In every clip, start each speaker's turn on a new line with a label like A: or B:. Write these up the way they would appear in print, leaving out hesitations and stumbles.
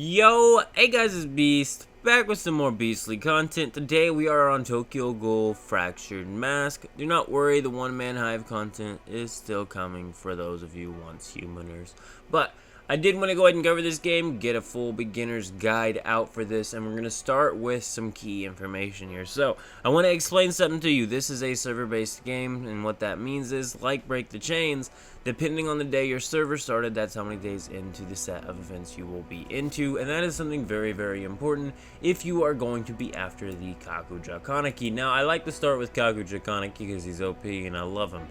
A: Yo, hey guys, it's Beast, back with some more beastly content. Today we are on Tokyo Ghoul Fractured Mask. Do not worry, the one-man hive content is still coming for those of you once humaners. But I did want to go ahead and cover this game, get a full beginner's guide out for this, and we're going to start with some key information here. So, I want to explain something to you. This is a server-based game, and what that means is, like Break the Chains, depending on the day your server started, that's how many days into the set of events you will be into, and that is something very, very important if you are going to be after the Kakuja Kaneki. Now, I like to start with Kakuja Kaneki because he's OP and I love him.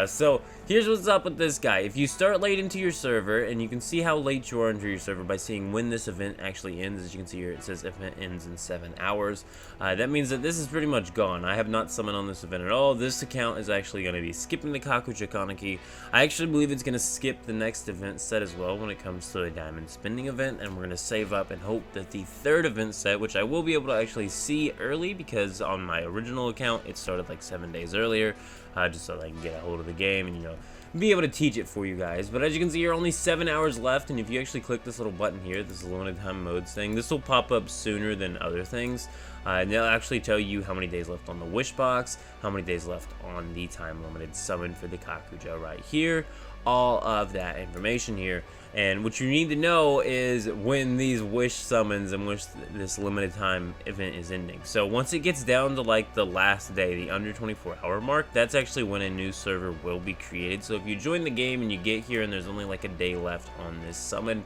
A: So here's what's up with this guy. If you start late into your server, and you can see how late you are into your server by seeing when this event actually ends. As you can see here, it says event ends in 7 hours. That means that this is pretty much gone. I have not summoned on this event at all. This account is actually going to be skipping the Kakuja Kaneki. I actually believe it's going to skip the next event set as well when it comes to a diamond spending event, and we're going to save up and hope that the third event set, which I will be able to actually see early because on my original account it started like 7 days earlier, just so that I can get a hold of the game and, you know, be able to teach it for you guys. But as you can see, you're only 7 hours left, and if you actually click this little button here, this limited time modes thing, this will pop up sooner than other things, and they'll actually tell you how many days left on the wish box, how many days left on the time limited summon for the Kakuja right here, all of that information here. And what you need to know is when these wish summons and wish this limited time event is ending. So once it gets down to like the last day, the under 24-hour mark, that's actually when a new server will be created. So if you join the game and you get here and there's only like a day left on this summon,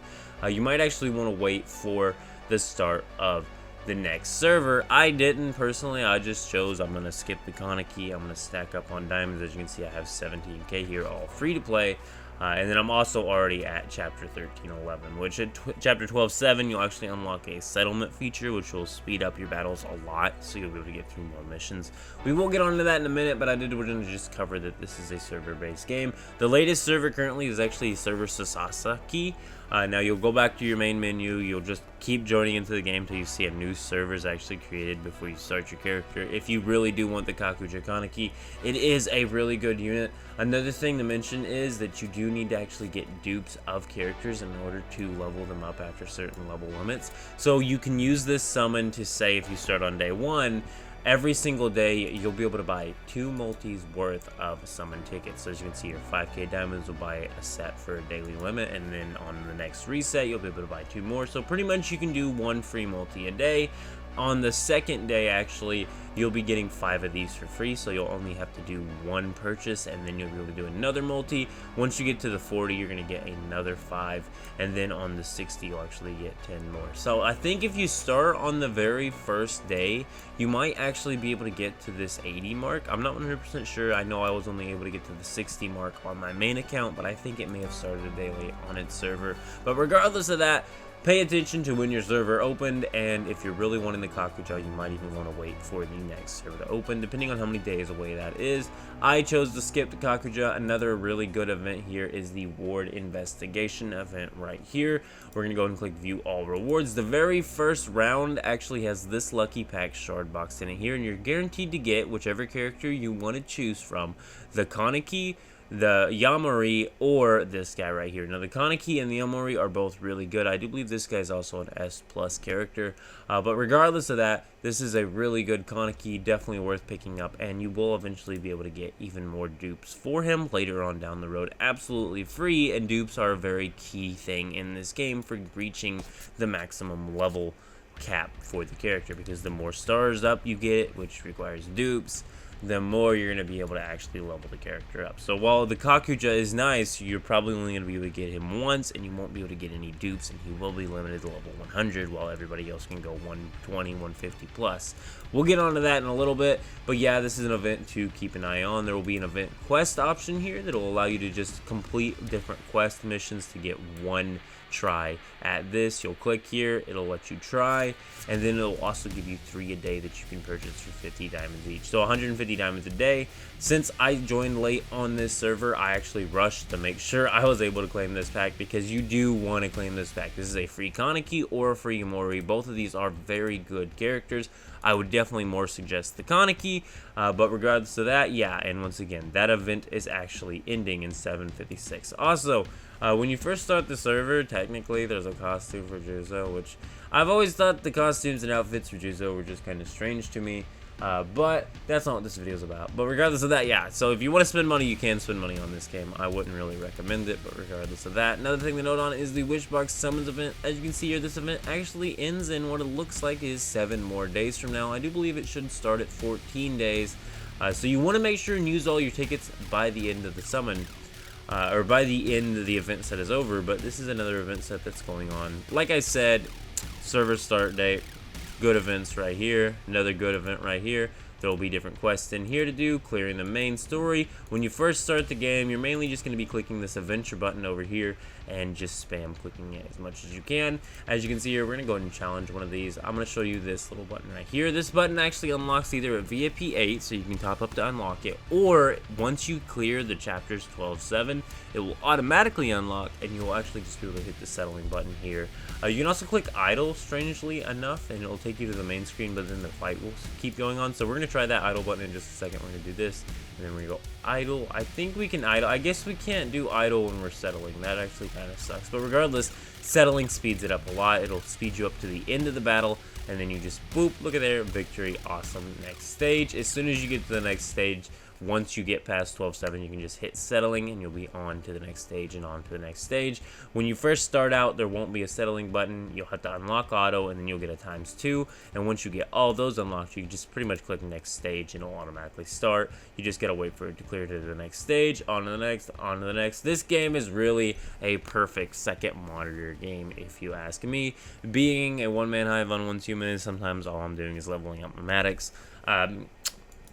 A: you might actually want to wait for the start of the next server. I didn't personally. I just chose I'm gonna skip the Kaneki. I'm gonna stack up on diamonds. As you can see, I have 17k here, all free to play. And then I'm also already at chapter 13:11, which at chapter 12:7 you'll actually unlock a settlement feature, which will speed up your battles a lot, so you'll be able to get through more missions. We will get onto that in a minute, but I did want to just cover that this is a server-based game. The latest server currently is actually server Sasaki. Now you'll go back to your main menu, you'll just keep joining into the game until you see a new server is actually created before you start your character. If you really do want the Kakuja Kaneki, it is a really good unit. Another thing to mention is that you do need to actually get dupes of characters in order to level them up after certain level limits. So you can use this summon to say if you start on day 1, every single day you'll be able to buy 2 multis worth of summon tickets. So as you can see here, 5k diamonds will buy a set for a daily limit, and then on the next reset you'll be able to buy 2 more. So pretty much you can do 1 free multi a day. On the second day, actually, you'll be getting 5 of these for free, so you'll only have to do 1 purchase, and then you'll be able to do another multi. Once you get to the 40, you're going to get another 5, and then on the 60, you'll actually get 10 more. So I think if you start on the very first day, you might actually be able to get to this 80 mark. I'm not 100% sure. I know I was only able to get to the 60 mark on my main account, but I think it may have started a day late on its server. But regardless of that, pay attention to when your server opened, and if you're really wanting the Kakuja, you might even want to wait for the next server to open, depending on how many days away that is. I chose to skip the Kakuja. Another really good event here is the Ward Investigation event right here. We're going to go and click View All Rewards. The very first round actually has this Lucky Pack shard box in it here, and you're guaranteed to get whichever character you want to choose from, the Kaneki, the Yamori, or this guy right here. Now the Kaneki and the Yamori are both really good. I do believe this guy is also an S+ character, but regardless of that, this is a really good Kaneki, definitely worth picking up, and you will eventually be able to get even more dupes for him later on down the road, absolutely free. And dupes are a very key thing in this game for reaching the maximum level cap for the character, because the more stars up you get, which requires dupes, the more you're going to be able to actually level the character up. So while the Kakuja is nice, you're probably only going to be able to get him once, and you won't be able to get any dupes, and he will be limited to level 100, while everybody else can go 120, 150 plus. We'll get onto that in a little bit, but yeah, this is an event to keep an eye on. There will be an event quest option here that will allow you to just complete different quest missions to get 1 try at this. You'll click here, it'll let you try, and then it'll also give you 3 a day that you can purchase for 50 diamonds each, so 150 diamonds a day. Since I joined late on this server, I actually rushed to make sure I was able to claim this pack, because you do want to claim this pack. This is a free Kaneki or a free Yamori. Both of these are very good characters. I would definitely more suggest the Kaneki, but regardless of that, yeah, and once again, that event is actually ending in 7:56. Also, When you first start the server, technically there's a costume for Juzo, which I've always thought the costumes and outfits for Juzo were just kind of strange to me. But that's not what this video is about. But regardless of that, yeah, so if you want to spend money, you can spend money on this game. I wouldn't really recommend it, but regardless of that, another thing to note on is the Wishbox Summons event. As you can see here, this event actually ends in what it looks like is 7 more days from now. I do believe it should start at 14 days. So you want to make sure and use all your tickets by the end of the summon. Or by the end of the event set is over, but this is another event set that's going on. Like I said, server start date, good events right here, another good event right here. There will be different quests in here to do, clearing the main story. When you first start the game, you're mainly just going to be clicking this adventure button over here and just spam clicking it as much as you can. As you can see here, we're going to go ahead and challenge one of these. I'm going to show you this little button right here. This button actually unlocks either a VIP 8, so you can top up to unlock it, or once you clear the chapters 12-7, it will automatically unlock, and you will actually just be able to hit the settling button here. You can also click idle, strangely enough, and it will take you to the main screen, but then the fight will keep going on. So we're going to try that idle button in just a second. We're going to do this, and then we're going to go idle. I think we can idle. I guess we can't do idle when we're settling. That actually kind of sucks. But regardless, settling speeds it up a lot. It'll speed you up to the end of the battle, and then you just boop, look at there, victory, awesome. Next stage. As soon as you get to the next stage, once you get past 12-7, you can just hit settling and you'll be on to the next stage and on to the next stage. When you first start out, there won't be a settling button. You'll have to unlock auto, and then you'll get a ×2. And once you get all those unlocked, you just pretty much click next stage and it'll automatically start. You just gotta wait for it to clear to the next stage, on to the next, on to the next. This game is really a perfect second monitor game, if you ask me. Being a one-man hive on 1 human, sometimes all I'm doing is leveling up my Maddox.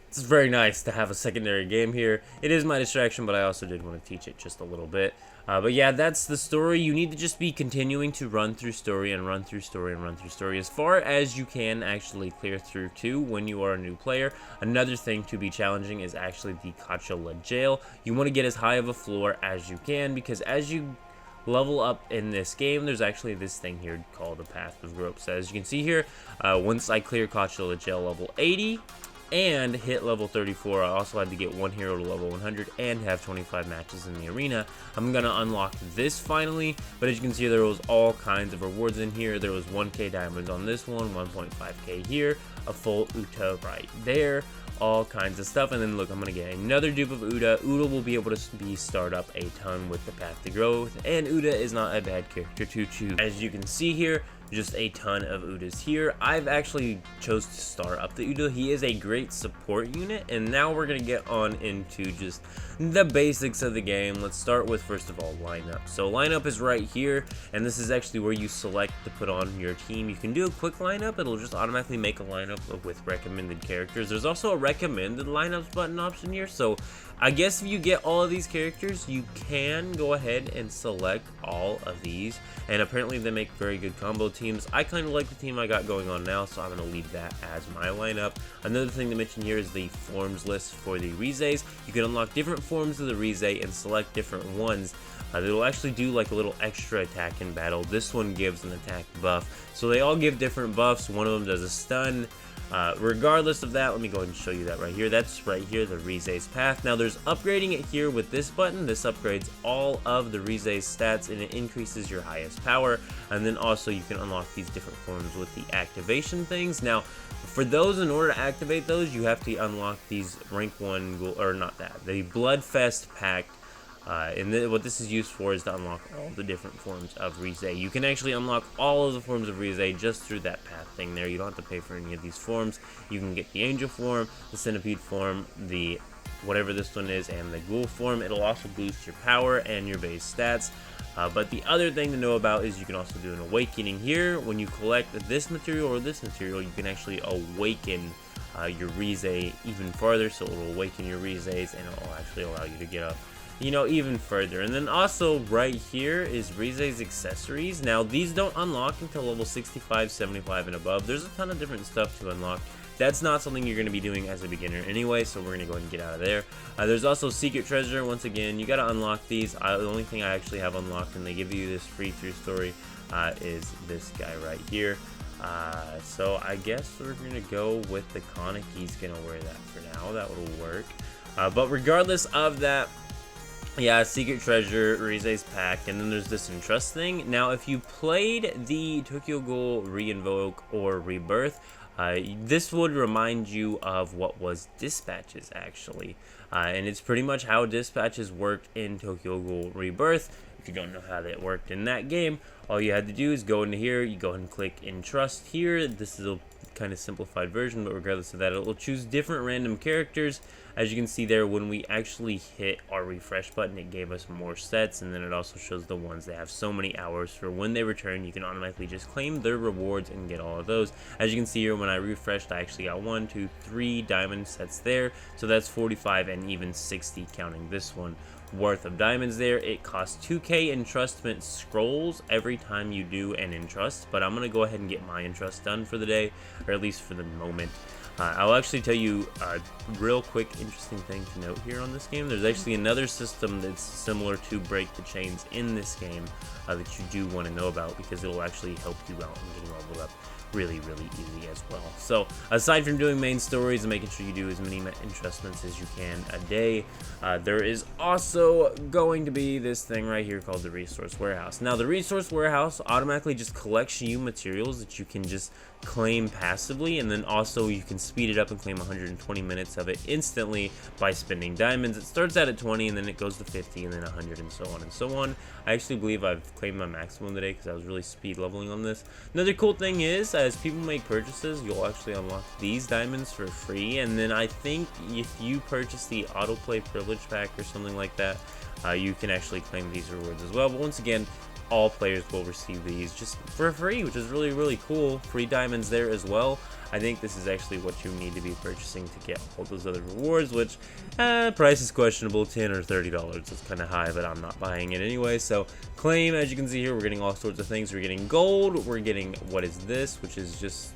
A: It's very nice to have a secondary game here. It is my distraction, but I also did want to teach it just a little bit. But yeah, that's the story. You need to just be continuing to run through story and run through story and run through story as far as you can actually clear through to when you are a new player. Another thing to be challenging is actually the Cochella jail. You want to get as high of a floor as you can, because as you level up in this game, there's actually this thing here called the Path of Ropes. As you can see here, once I clear Cochella jail level 80, and hit level 34, I also had to get 1 hero to level 100 and have 25 matches in the arena. I'm gonna unlock this finally, but as you can see, there was all kinds of rewards in here. There was 1k diamonds on this one, 1.5k here, a full Uta right there, all kinds of stuff. And then look, I'm gonna get another dupe of Uta. Uta will be able to be start up a ton with the Path to Growth, and Uta is not a bad character to choose. As you can see here, just a ton of Utas here. I've actually chose to start up the Uta. He is a great support unit, and now we're gonna get on into just the basics of the game. Let's start with, first of all, lineup. So lineup is right here, and this is actually where you select to put on your team. You can do a quick lineup. It'll just automatically make a lineup with recommended characters. There's also a recommended lineups button option here, so I guess if you get all of these characters, you can go ahead and select all of these, and apparently they make very good combo teams. I kind of like the team I got going on now, so I'm going to leave that as my lineup. Another thing to mention here is the forms list for the Rizes. You can unlock different forms of the Rize and select different ones. It'll actually do like a little extra attack in battle. This one gives an attack buff, so they all give different buffs. One of them does a stun. Regardless of that, let me go ahead and show you that right here. That's right here, the Rizes Pact. Now there's upgrading it here with this button. This upgrades all of the Rizes stats, and it increases your highest power. And then also you can unlock these different forms with the activation things. Now for those, in order to activate those, you have to unlock these rank 1, or not that, the Bloodfest Pact. And what this is used for is to unlock all the different forms of Rize. You can actually unlock all of the forms of Rize just through that path thing there. You don't have to pay for any of these forms. You can get the Angel form, the Centipede form, the whatever this one is, and the Ghoul form. It'll also boost your power and your base stats. But the other thing to know about is you can also do an awakening here. When you collect this material or this material, you can actually awaken your Rize even farther. So it'll awaken your Rizes, and it'll actually allow you to get up, you know, even further. And then also right here is Rize's accessories. Now these don't unlock until level 65, 75 and above. There's a ton of different stuff to unlock. That's not something you're going to be doing as a beginner anyway, so we're going to go ahead and get out of there. There's also secret treasure. Once again, you got to unlock these. The only thing I actually have unlocked, and they give you this free through story, is this guy right here. So I guess we're going to go with the Kankei's going to wear that for now. That will work. But regardless of that, Yeah, Secret Treasure, Rizes Pact, and then there's this Entrust thing. Now, if you played the Tokyo Ghoul Reinvoke or Rebirth, this would remind you of what was Dispatches, actually. And it's pretty much how Dispatches worked in Tokyo Ghoul Rebirth. If you don't know how that worked in that game, all you had to do is go into here, you go ahead and click Entrust here. This is a kind of simplified version, but regardless of that, it will choose different random characters. As you can see there, when we actually hit our refresh button, it gave us more sets, and then it also shows the ones that have so many hours for when they return. You can automatically just claim their rewards and get all of those. As you can see here, when I refreshed, I actually got 1, 2, 3 diamond sets there, so that's 45 and even 60 counting this one worth of diamonds there. It costs 2k entrustment scrolls every time you do an entrust, but I'm gonna go ahead and get my entrust done for the day, or at least for the moment. I'll actually tell you a real quick interesting thing to note here on this game. There's actually another system that's similar to Break the Chains in this game that you do want to know about, because it'll actually help you out in getting leveled up really easy as well. So aside from doing main stories and making sure you do as many entrustments as you can a day, there is also going to be this thing right here called the Resource Warehouse. Now the Resource Warehouse automatically just collects you materials that you can just claim passively, and then also you can speed it up and claim 120 minutes of it instantly by spending diamonds. It starts out at 20 and then it goes to 50 and then 100 and so on and so on. I actually believe I've claimed my maximum today because I was really speed leveling on this. Another cool thing is, as people make purchases, you'll actually unlock these diamonds for free, and then I think if you purchase the autoplay privilege pack or something like that, you can actually claim these rewards as well. But once again, all players will receive these just for free, which is really cool. Free diamonds there as well. I think this is actually what you need to be purchasing to get all those other rewards, which price is questionable. $10 or $30. It's kind of high, but I'm not buying it anyway. So claim, as you can see here, we're getting all sorts of things. We're getting gold. We're getting, what is this, which is just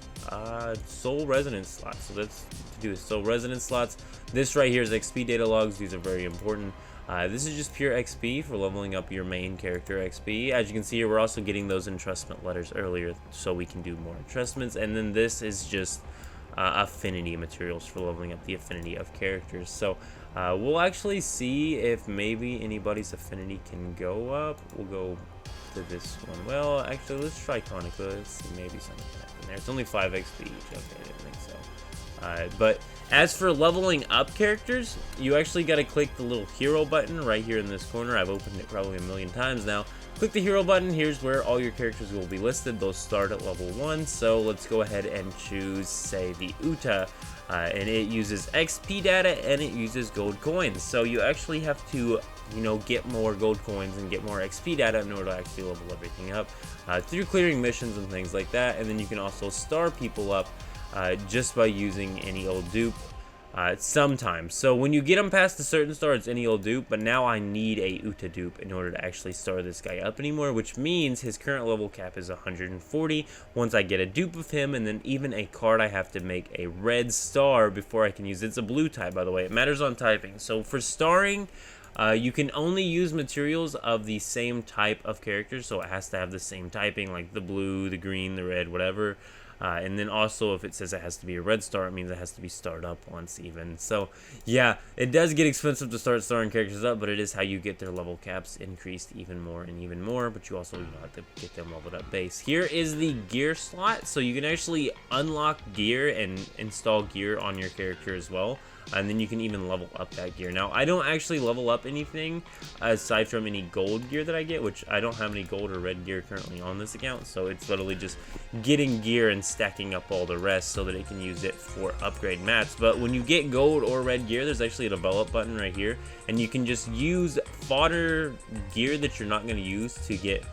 A: soul resonance slots. So that's to do with soul resonance slots. This right here is XP data logs. These are very important. This is just pure XP for leveling up your main character XP. As you can see here, we're also getting those entrustment letters earlier so we can do more entrustments. And then this is just affinity materials for leveling up the affinity of characters. So we'll actually see if maybe anybody's affinity can go up. We'll go to this one. Well, actually, let's try Konica. Let's see, maybe something can happen there. It's only 5 XP each. Okay, I didn't think so. But as for leveling up characters, you actually got to click the little hero button right here in this corner. I've opened it probably a million times now. Click the hero button. Here's where all your characters will be listed. They'll start at level 1. So let's go ahead and choose, say, the Uta. And it uses XP data and it uses gold coins. So you actually have to, get more gold coins and get more XP data in order to actually level everything up through clearing missions and things like that. And then you can also star people up just by using any old dupe sometimes. So when you get them past a certain star, it's any old dupe, but now I need a Uta dupe in order to actually star this guy up anymore, which means his current level cap is 140. Once I get a dupe of him, and then even a card, I have to make a red star before I can use it. It's a blue type, by the way. It matters on typing. So for starring, you can only use materials of the same type of character, so it has to have the same typing, like the blue, the green, the red, whatever. And then also, if it says it has to be a red star, it means it has to be starred up once even. So yeah, it does get expensive to start starring characters up, but it is how you get their level caps increased even more and even more. But you also have to get them leveled up base. Here is the gear slot, so you can actually unlock gear and install gear on your character as well. And then you can even level up that gear. Now, I don't actually level up anything aside from any gold gear that I get, which I don't have any gold or red gear currently on this account, so it's literally just getting gear and stacking up all the rest so that it can use it for upgrade mats. But when you get gold or red gear, there's actually a develop button right here, and you can just use fodder gear that you're not going to use to get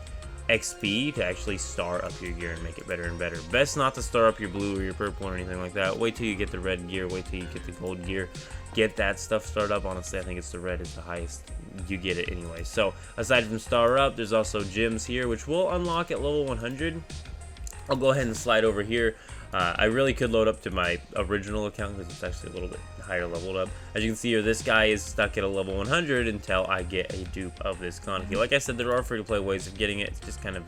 A: XP to actually star up your gear and make it better and better. Best not to star up your blue or your purple or anything like that. Wait till you get the red gear, wait till you get the gold gear, get that stuff started up. Honestly, I think it's the red is the highest. You get it anyway. So aside from star up, there's also gems here, which will unlock at level 100. I'll go ahead and slide over here. I really could load up to my original account because it's actually a little bit higher leveled up. As you can see here, this guy is stuck at a level 100 until I get a dupe of this Kankei. Like I said, there are free-to-play ways of getting it. It's just kind of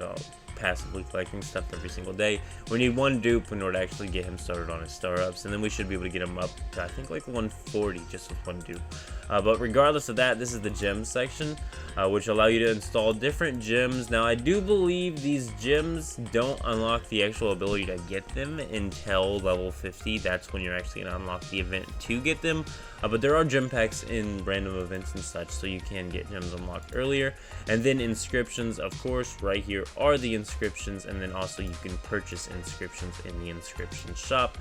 A: passively collecting stuff every single day. We need 1 dupe in order to actually get him started on his star ups, and then we should be able to get him up to, I think, like 140 just with 1 dupe. But regardless of that, this is the gem section, which allow you to install different gems. Now, I do believe these gems don't unlock the actual ability to get them until level 50. That's when you're actually going to unlock the event to get them. But there are gem packs in random events and such, so you can get gems unlocked earlier. And then inscriptions, of course, right here are the inscriptions, and then also you can purchase inscriptions in the inscription shop.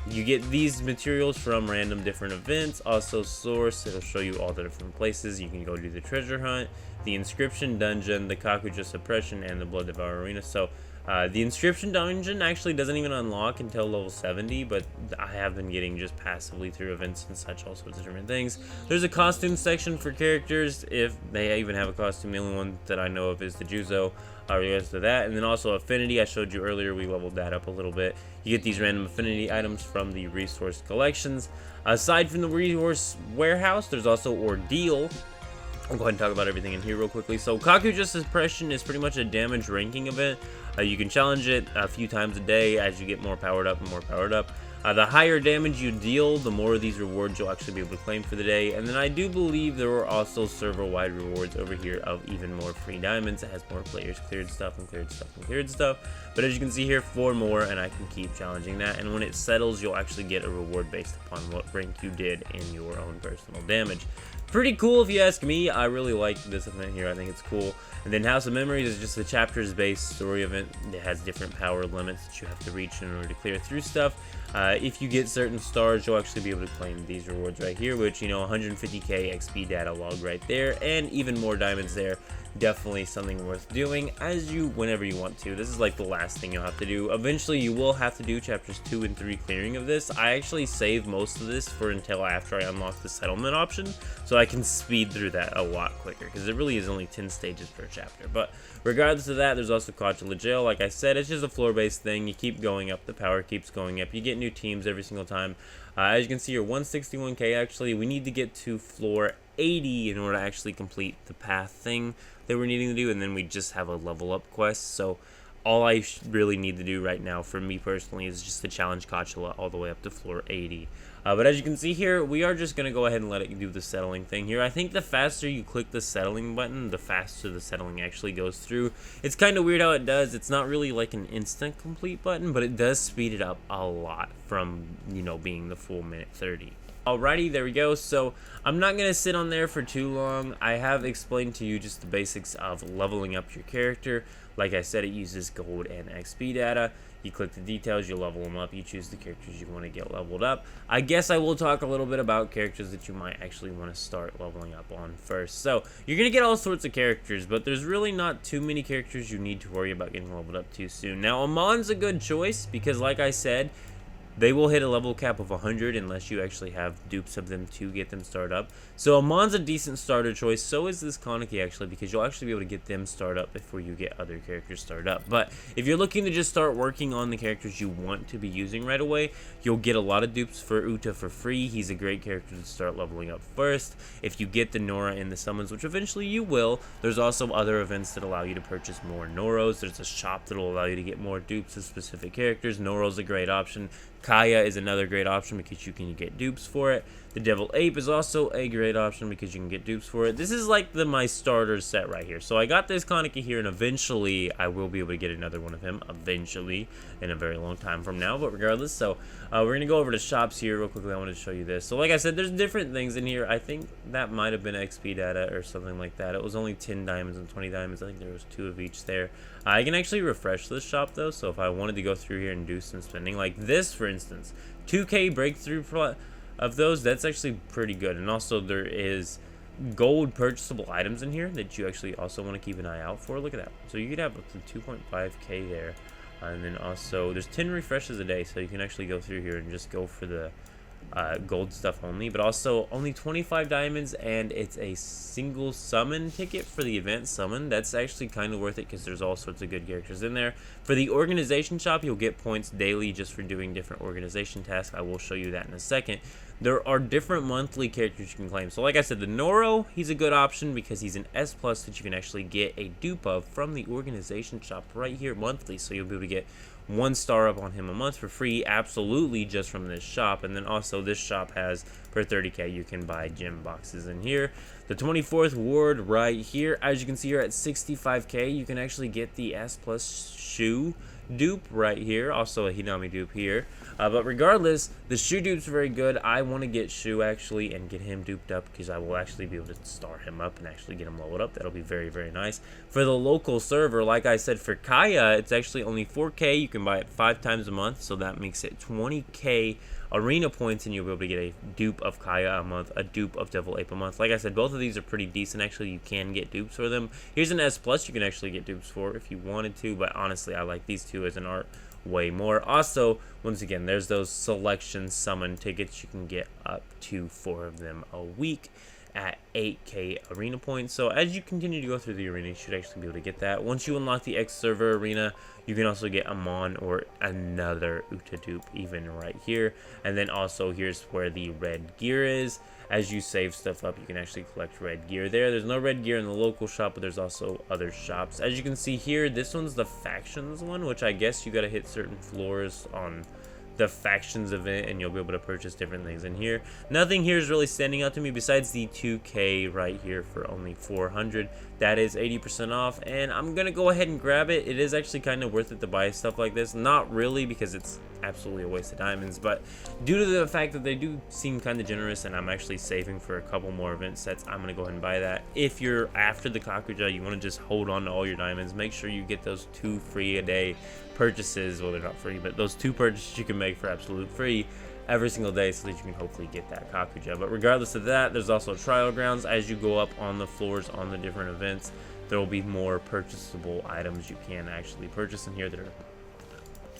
A: You get these materials from random different events. Also source, it'll show you all the different places. You can go do the treasure hunt, the inscription dungeon, the Kakuja suppression, and the blood devour arena. So the inscription dungeon actually doesn't even unlock until level 70, but I have been getting just passively through events and such, all sorts of different things. There's a costume section for characters, if they even have a costume. The only one that I know of is the Juzo. Regards to that, and then also affinity. I showed you earlier, we leveled that up a little bit. You get these random affinity items from the resource collections. Aside from the resource warehouse, there's also ordeal. I'll go ahead and talk about everything in here real quickly. So Kakuja suppression is pretty much a damage ranking event. You can challenge it a few times a day as you get more powered up and more powered up. The higher damage you deal, the more of these rewards you'll actually be able to claim for the day. And then I do believe there are also server-wide rewards over here of even more free diamonds. It has more players cleared stuff and cleared stuff and cleared stuff. But as you can see here, 4 more, and I can keep challenging that. And when it settles, you'll actually get a reward based upon what rank you did in your own personal damage. Pretty cool if you ask me. I really like this event here. I think it's cool. And then House of Memories is just a chapters based story event. It has different power limits that you have to reach in order to clear through stuff. If you get certain stars, you'll actually be able to claim these rewards right here, which, you know, 150k XP data log right there, and even more diamonds there. Definitely something worth doing whenever you want to. This is like the last thing you'll have to do. Eventually you will have to do chapters 2 and 3 clearing of this. I actually save most of this for until after I unlock the settlement option, so I can speed through that a lot quicker, because it really is only 10 stages per chapter. But regardless of that, there's also Cochella jail. Like I said, it's just a floor based thing. You keep going up, the power keeps going up, you get new teams every single time. As you can see, you're 161k. Actually, we need to get to floor 80 in order to actually complete the path thing that we're needing to do, and then we just have a level up quest. So all I really need to do right now for me personally is just to challenge Cochella all the way up to floor 80. But as you can see here, we are just going to go ahead and let it do the settling thing here. I think the faster you click the settling button, the faster the settling actually goes through. It's kind of weird how it does. It's not really like an instant complete button, but it does speed it up a lot from, you know, being the full minute 30. Alrighty, there we go. So I'm not going to sit on there for too long. I have explained to you just the basics of leveling up your character. Like I said, it uses gold and XP data. You click the details, you level them up, you choose the characters you want to get leveled up. I guess I will talk a little bit about characters that you might actually want to start leveling up on first. So you're going to get all sorts of characters, but there's really not too many characters you need to worry about getting leveled up too soon. Now, Amon's a good choice because, like I said, they will hit a level cap of 100 unless you actually have dupes of them to get them started up. So Amon's a decent starter choice. So is this Kankei actually, because you'll actually be able to get them started up before you get other characters started up. But if you're looking to just start working on the characters you want to be using right away, you'll get a lot of dupes for Uta for free. He's a great character to start leveling up first. If you get the Nora in the summons, which eventually you will, there's also other events that allow you to purchase more Noros. There's a shop that will allow you to get more dupes of specific characters. Noro's a great option. Kaya is another great option because you can get dupes for it. The Devil Ape is also a great option because you can get dupes for it. This is like my starter set right here. So I got this Kankei here, and eventually I will be able to get another one of him eventually in a very long time from now. But regardless, so we're going to go over to shops here real quickly. I wanted to show you this. So like I said, there's different things in here. I think that might have been XP data or something like that. It was only 10 diamonds and 20 diamonds. I think there was 2 of each there. I can actually refresh this shop though. So if I wanted to go through here and do some spending, like this for instance, 2k breakthrough of those, that's actually pretty good. And also there is gold purchasable items in here that you actually also want to keep an eye out for. Look at that. So you could have up to 2.5k there. And then also there's 10 refreshes a day, so you can actually go through here and just go for the gold stuff only, but also only 25 diamonds, and it's a single summon ticket for the event summon. That's actually kind of worth it because there's all sorts of good characters in there. For the organization shop, you'll get points daily just for doing different organization tasks. I will show you that in a second. There are different monthly characters you can claim. So like I said, the Noro, he's a good option because he's an S+ that you can actually get a dupe of from the organization shop right here monthly. So you'll be able to get 1 star up on him a month for free, absolutely, just from this shop. And then also this shop has, for 30k, you can buy gem boxes in here. The 24th ward right here, as you can see here at 65k, you can actually get the S+ shoe dupe right here, also a Hinami dupe here. But regardless, the shoe dupe's very good. I want to get Shu actually and get him duped up because I will actually be able to star him up and actually get him leveled up. That'll be very, very nice. For the local server, like I said, for Kaya, it's actually only 4k. You can buy it 5 times a month, so that makes it 20k arena points, and you'll be able to get a dupe of Kaya a month, a dupe of Devil Ape a month. Like I said, both of these are pretty decent. Actually, you can get dupes for them. Here's an S+ you can actually get dupes for if you wanted to, but honestly, I like these two as an art way more. Also, once again, there's those selection summon tickets. You can get up to 4 of them a week at 8k arena points. So as you continue to go through the arena, you should actually be able to get that. Once you unlock the X server arena, you can also get a Mon or another Uta dupe even right here. And then also here's where the red gear is. As you save stuff up, you can actually collect red gear there. There's no red gear in the local shop, but there's also other shops. As you can see here, this one's the factions one, which I guess you gotta hit certain floors on the factions event and you'll be able to purchase different things in here. Nothing here is really standing out to me besides the 2k right here for only 400. That is 80% off, and I'm gonna go ahead and grab it. It is actually kind of worth it to buy stuff like this. Not really, because it's absolutely a waste of diamonds, but due to the fact that they do seem kind of generous and I'm actually saving for a couple more event sets, I'm gonna go ahead and buy that. If you're after the Kakuja, you want to just hold on to all your diamonds, make sure you get those 2 free a day purchases. Well, they're not free, but those 2 purchases you can make for absolute free every single day so that you can hopefully get that Kakuja. But regardless of that, there's also trial grounds. As you go up on the floors on the different events, there will be more purchasable items you can actually purchase in here that are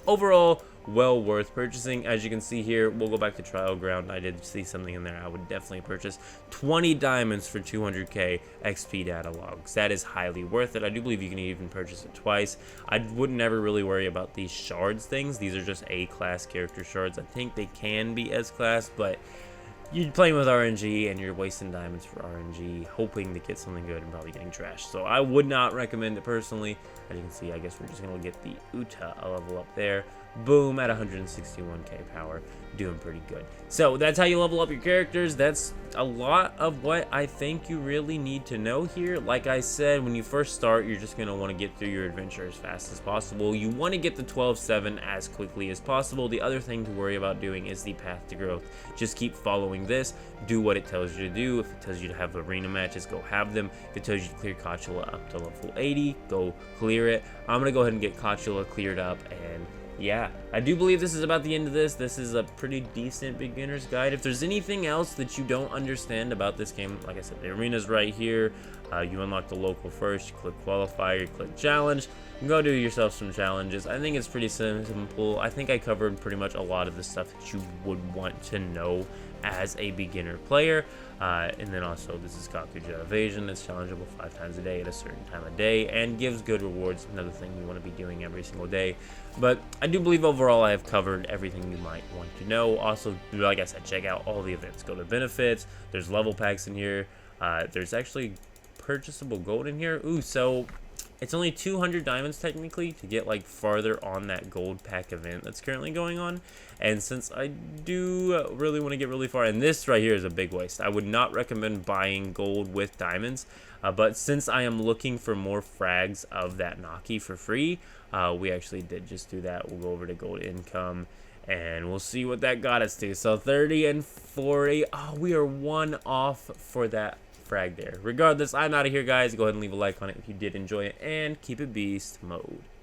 A: overall well worth purchasing. As you can see here, we'll go back to trial ground. I did see something in there I would definitely purchase. 20 diamonds for 200k XP data logs. That is highly worth it. I do believe you can even purchase it twice. I would never really worry about these shards things. These are just A-class character shards. I think they can be S-class, but you're playing with RNG and you're wasting diamonds for RNG, hoping to get something good and probably getting trashed. So I would not recommend it personally. As you can see, I guess we're just going to get the Uta a level up there. Boom, at 161k power, doing pretty good. So that's how you level up your characters. That's a lot of what I think you really need to know here. Like I said, when you first start, you're just going to want to get through your adventure as fast as possible. You want to get the 12-7 as quickly as possible. The other thing to worry about doing is the path to growth. Just keep following this. Do what it tells you to do. If it tells you to have arena matches, go have them. If it tells you to clear Cochella up to level 80, go clear it. I'm going to go ahead and get Cochella cleared up, and yeah, I do believe this is about the end of this. This is a pretty decent beginner's guide. If there's anything else that you don't understand about this game, like I said, the arena's right here. You unlock the local first, you click qualifier, you click challenge, and go do yourself some challenges. I think it's pretty simple. I think I covered pretty much a lot of the stuff that you would want to know as a beginner player. And then also, this is Kakuja Evasion. It's challengeable 5 times a day at a certain time of day and gives good rewards. Another thing you want to be doing every single day. But I do believe overall I have covered everything you might want to know. Also, like I said, check out all the events. Go to benefits. There's level packs in here. There's actually purchasable gold in here. Ooh, so it's only 200 diamonds technically to get like farther on that gold pack event that's currently going on. And since I do really want to get really far, and this right here is a big waste, I would not recommend buying gold with diamonds. But since I am looking for more frags of that Naki for free, we actually did just do that. We'll go over to gold income and we'll see what that got us to. So 30 and 40. Oh, we are 1 off for that frag there. Regardless, I'm out of here, guys. Go ahead and leave a like on it if you did enjoy it, and keep it beast mode.